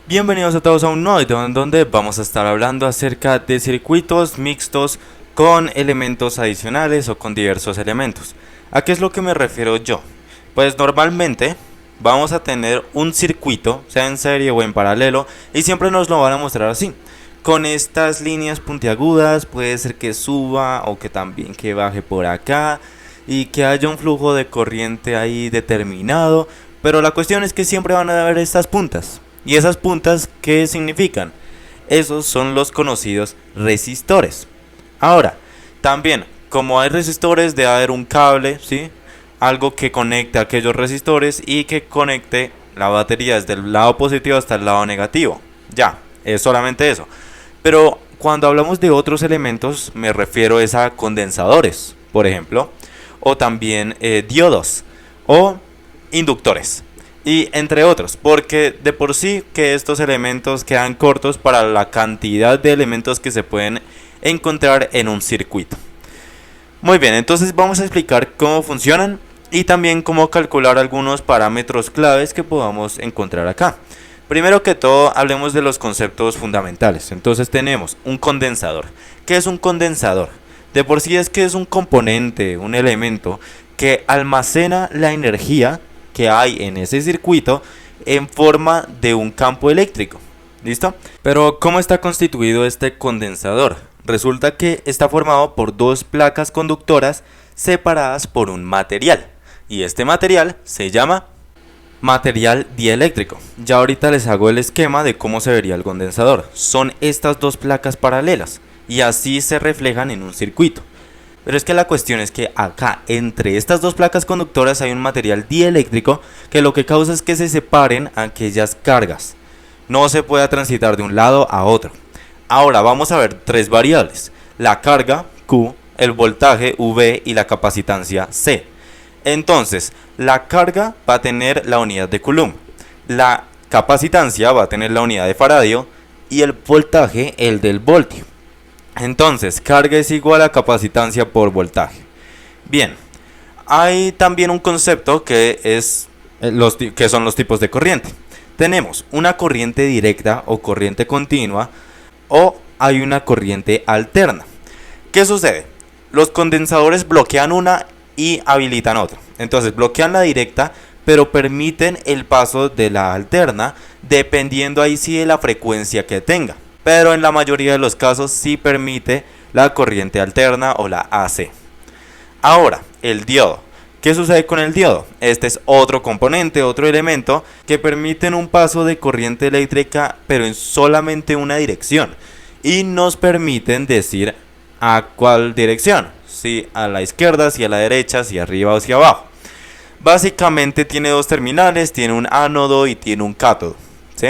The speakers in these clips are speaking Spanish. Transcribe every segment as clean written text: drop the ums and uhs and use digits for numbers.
Bienvenidos a todos a un nuevo video en donde vamos a estar hablando acerca de circuitos mixtos con elementos adicionales o con diversos elementos. ¿A qué es lo que me refiero yo? Pues normalmente vamos a tener un circuito, sea en serie o en paralelo, y siempre nos lo van a mostrar así. Con estas líneas puntiagudas puede ser que suba o que también que baje por acá y que haya un flujo de corriente ahí determinado, pero la cuestión es que siempre van a haber estas puntas. ¿Y esas puntas qué significan? Esos son los conocidos resistores. Ahora, también, como hay resistores, debe haber un cable, ¿sí? Algo que conecte a aquellos resistores y que conecte la batería desde el lado positivo hasta el lado negativo. Ya, es solamente eso. Pero cuando hablamos de otros elementos, me refiero a condensadores, por ejemplo, o también diodos o inductores. Y entre otros, porque de por sí que estos elementos quedan cortos para la cantidad de elementos que se pueden encontrar en un circuito. Muy bien, entonces vamos a explicar cómo funcionan y también cómo calcular algunos parámetros claves que podamos encontrar acá. Primero que todo, hablemos de los conceptos fundamentales. Entonces tenemos un condensador. ¿Qué es un condensador? De por sí es que es un componente, un elemento que almacena la energía que hay en ese circuito en forma de un campo eléctrico. ¿Listo? Pero ¿cómo está constituido este condensador? Resulta que está formado por dos placas conductoras separadas por un material. Y este material se llama material dieléctrico. Ya ahorita les hago el esquema de cómo se vería el condensador. Son estas dos placas paralelas y así se reflejan en un circuito. Pero es que la cuestión es que acá, entre estas dos placas conductoras, hay un material dieléctrico que lo que causa es que se separen aquellas cargas. No se pueda transitar de un lado a otro. Ahora vamos a ver tres variables: la carga, Q, el voltaje, V, y la capacitancia, C. Entonces, la carga va a tener la unidad de Coulomb, la capacitancia va a tener la unidad de Faradio y el voltaje el del voltio. Entonces, carga es igual a capacitancia por voltaje. Bien, hay también un concepto que son los tipos de corriente. Tenemos una corriente directa o corriente continua, o hay una corriente alterna. ¿Qué sucede? Los condensadores bloquean una y habilitan otra. Entonces bloquean la directa, pero permiten el paso de la alterna, dependiendo ahí sí de la frecuencia que tenga. Pero en la mayoría de los casos sí permite la corriente alterna o la AC. Ahora, el diodo. ¿Qué sucede con el diodo? Este es otro componente, otro elemento que permiten un paso de corriente eléctrica, pero en solamente una dirección. Y nos permiten decir a cuál dirección. Si a la izquierda, si a la derecha, si arriba o hacia abajo. Básicamente tiene dos terminales, tiene un ánodo y tiene un cátodo, ¿sí?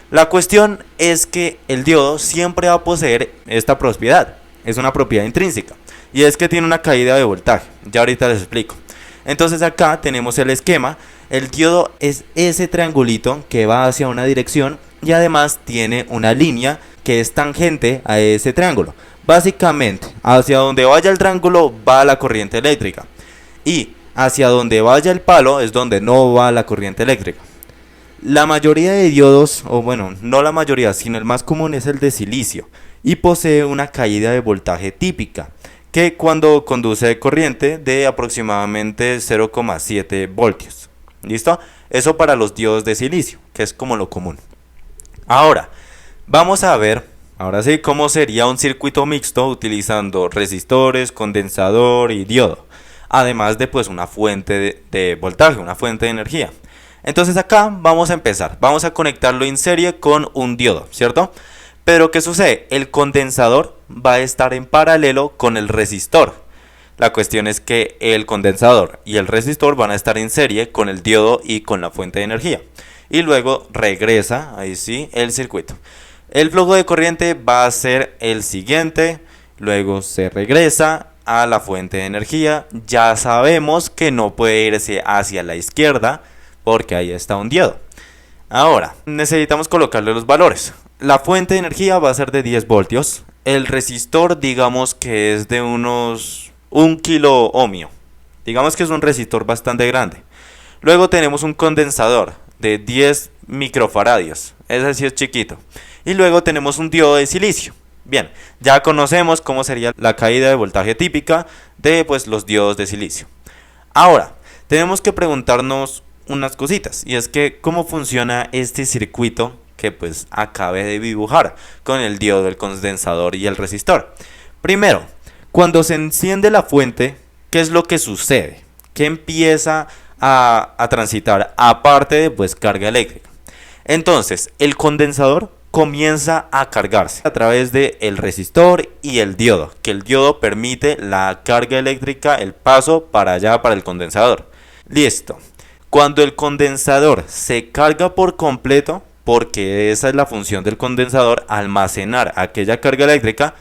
La cuestión es que el diodo siempre va a poseer esta propiedad. Es una propiedad intrínseca. Y es que tiene una caída de voltaje. Ya ahorita les explico. Entonces acá tenemos el esquema. El diodo es ese triangulito que va hacia una dirección y además tiene una línea que es tangente a ese triángulo. Básicamente, hacia donde vaya el triángulo va la corriente eléctrica. Y hacia donde vaya el palo es donde no va la corriente eléctrica. La mayoría de diodos, o bueno, no la mayoría, sino el más común es el de silicio y posee una caída de voltaje típica, que cuando conduce corriente de aproximadamente 0,7 voltios. ¿Listo? Eso para los diodos de silicio, que es como lo común. Ahora, vamos a ver, ahora sí, cómo sería un circuito mixto utilizando resistores, condensador y diodo. Además de pues una fuente de voltaje, una fuente de energía. Entonces acá vamos a empezar, vamos a conectarlo en serie con un diodo, ¿cierto? Pero ¿qué sucede? El condensador va a estar en paralelo con el resistor. La cuestión es que el condensador y el resistor van a estar en serie con el diodo y con la fuente de energía. Y luego regresa, ahí sí, el circuito. El flujo de corriente va a ser el siguiente, luego se regresa a la fuente de energía. Ya sabemos que no puede irse hacia la izquierda, porque ahí está un diodo. Ahora, necesitamos colocarle los valores. La fuente de energía va a ser de 10 voltios. El resistor, digamos que es de unos 1 kilo ohmio. Digamos que es un resistor bastante grande. Luego tenemos un condensador. de 10 microfaradios. Ese sí es chiquito. Y luego tenemos un diodo de silicio. Bien, ya conocemos cómo sería la caída de voltaje típica de pues, los diodos de silicio. Ahora, tenemos que preguntarnos unas cositas, y es que cómo funciona este circuito que pues acabé de dibujar con el diodo, del condensador y el resistor. Primero, cuando se enciende la fuente, ¿qué es lo que sucede? ¿Qué empieza a transitar aparte de pues carga eléctrica? Entonces, el condensador comienza a cargarse a través del resistor y el diodo, que el diodo permite la carga eléctrica, el paso para allá para el condensador. Listo. Cuando el condensador se carga por completo, porque esa es la función del condensador, almacenar aquella carga eléctrica,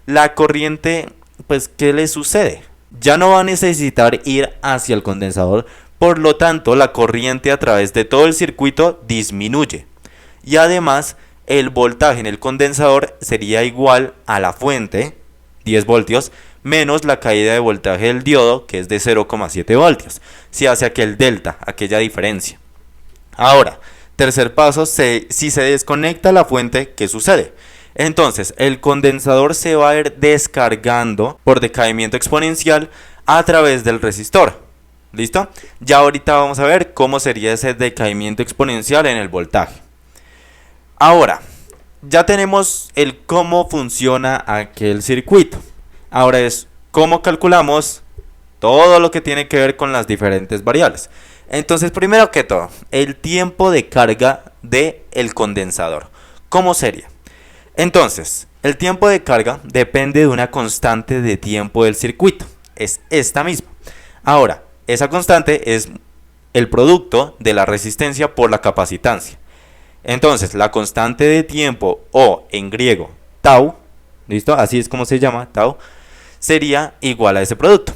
la corriente, pues, ¿qué le sucede? Ya no va a necesitar ir hacia el condensador, por lo tanto, la corriente a través de todo el circuito disminuye. Y además, el voltaje en el condensador sería igual a la fuente, 10 voltios, menos la caída de voltaje del diodo, que es de 0,7 voltios. Se hace aquel delta, aquella diferencia. Ahora, tercer paso, si se desconecta la fuente, ¿qué sucede? Entonces, el condensador se va a ir descargando por decaimiento exponencial a través del resistor. ¿Listo? Ya ahorita vamos a ver cómo sería ese decaimiento exponencial en el voltaje. Ahora, ya tenemos el cómo funciona aquel circuito. Ahora es cómo calculamos todo lo que tiene que ver con las diferentes variables. Entonces, primero que todo, el tiempo de carga del condensador. ¿Cómo sería? Entonces, el tiempo de carga depende de una constante de tiempo del circuito. Es esta misma. Ahora, esa constante es el producto de la resistencia por la capacitancia. Entonces, la constante de tiempo, o en griego, tau, ¿listo? Así es como se llama, tau, sería igual a ese producto.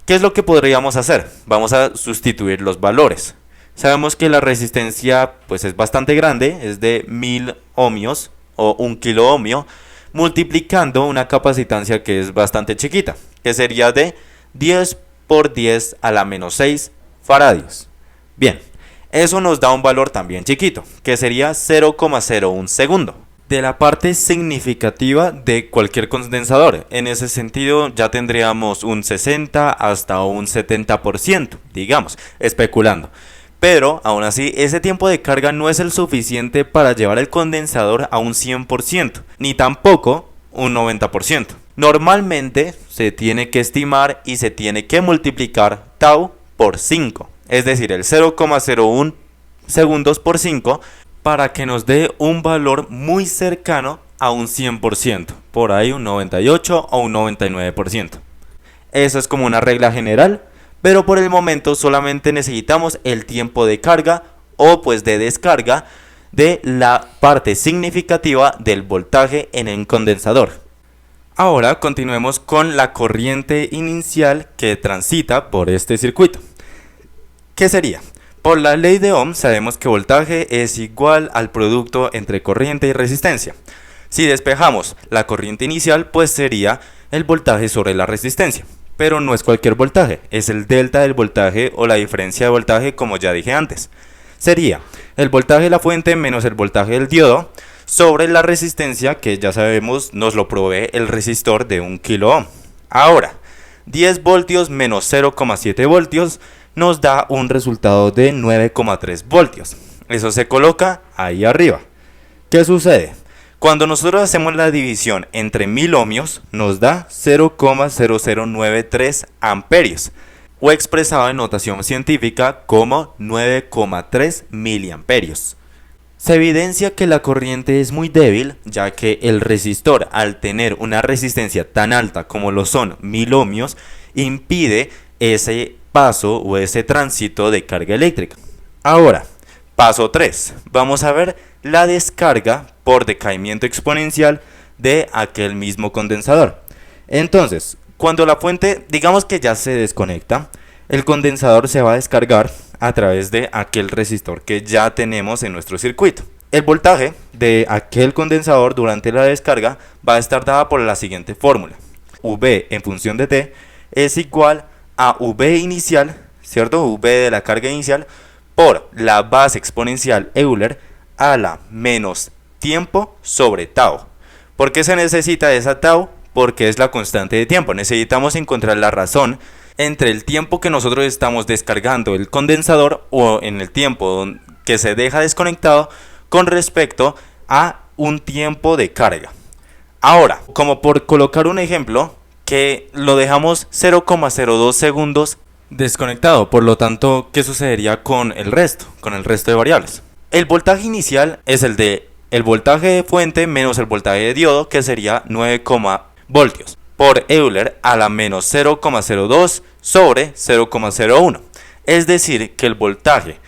¿Qué es lo que podríamos hacer? Vamos a sustituir los valores. Sabemos que la resistencia pues es bastante grande, es de 1000 ohmios o 1 kilo ohmio, multiplicando una capacitancia que es bastante chiquita, que sería de 10 por 10 a la menos 6 faradios. Bien, eso nos da un valor también chiquito, que sería 0,01 segundo. De la parte significativa de cualquier condensador. En ese sentido ya tendríamos un 60 hasta un 70%, digamos, especulando. Pero aún así, ese tiempo de carga no es el suficiente para llevar el condensador a un 100%, ni tampoco un 90%. Normalmente se tiene que estimar y se tiene que multiplicar tau por 5, es decir, el 0,01 segundos por 5, para que nos dé un valor muy cercano a un 100%, por ahí un 98 o un 99%. Eso es como una regla general, pero por el momento solamente necesitamos el tiempo de carga o pues de descarga de la parte significativa del voltaje en el condensador. Ahora continuemos con la corriente inicial que transita por este circuito. ¿Qué sería? Por la ley de Ohm sabemos que voltaje es igual al producto entre corriente y resistencia. Si despejamos la corriente inicial, pues sería el voltaje sobre la resistencia. Pero no es cualquier voltaje, es el delta del voltaje o la diferencia de voltaje, como ya dije antes. Sería el voltaje de la fuente menos el voltaje del diodo sobre la resistencia, que ya sabemos nos lo provee el resistor de 1 kilo ohm. Ahora, 10 voltios menos 0,7 voltios nos da un resultado de 9,3 voltios. Eso se coloca ahí arriba. ¿Qué sucede? Cuando nosotros hacemos la división entre 1000 ohmios, nos da 0,0093 amperios, o expresado en notación científica como 9,3 miliamperios. Se evidencia que la corriente es muy débil, ya que el resistor, al tener una resistencia tan alta como lo son 1000 ohmios, impide ese paso o ese tránsito de carga eléctrica. Ahora, paso 3. Vamos a ver la descarga por decaimiento exponencial de aquel mismo condensador. Entonces, cuando la fuente, digamos que ya se desconecta, el condensador se va a descargar a través de aquel resistor que ya tenemos en nuestro circuito. El voltaje de aquel condensador durante la descarga va a estar dada por la siguiente fórmula. V en función de T es igual a V inicial, ¿cierto? V de la carga inicial por la base exponencial Euler a la menos tiempo sobre tau. ¿Por qué se necesita esa tau? Porque es la constante de tiempo. Necesitamos encontrar la razón entre el tiempo que nosotros estamos descargando el condensador o en el tiempo que se deja desconectado con respecto a un tiempo de carga. Ahora, como por colocar un ejemplo, que lo dejamos 0,02 segundos desconectado, por lo tanto, ¿qué sucedería con el resto de variables? El voltaje inicial es el voltaje de fuente menos el voltaje de diodo, que sería 9, voltios por Euler a la menos 0,02 sobre 0,01. Es decir, que el voltaje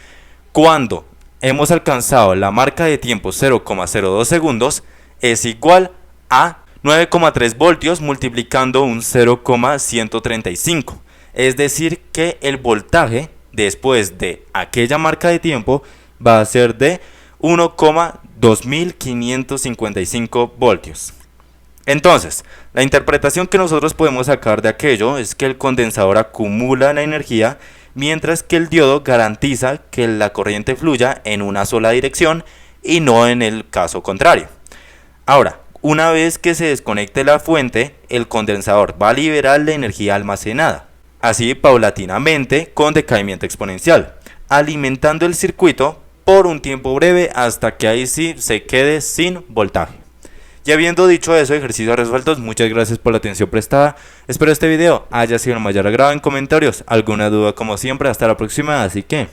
cuando hemos alcanzado la marca de tiempo 0,02 segundos es igual a 9,3 voltios multiplicando un 0,135. Es decir, que el voltaje después de aquella marca de tiempo va a ser de 1,2555 voltios. Entonces, la interpretación que nosotros podemos sacar de aquello es que el condensador acumula la energía, mientras que el diodo garantiza que la corriente fluya en una sola dirección y no en el caso contrario. Ahora, una vez que se desconecte la fuente, el condensador va a liberar la energía almacenada, así paulatinamente con decaimiento exponencial, alimentando el circuito por un tiempo breve hasta que ahí sí se quede sin voltaje. Y habiendo dicho eso, ejercicios resueltos, muchas gracias por la atención prestada. Espero este video haya sido de mayor agrado. En comentarios, alguna duda como siempre, hasta la próxima, así que...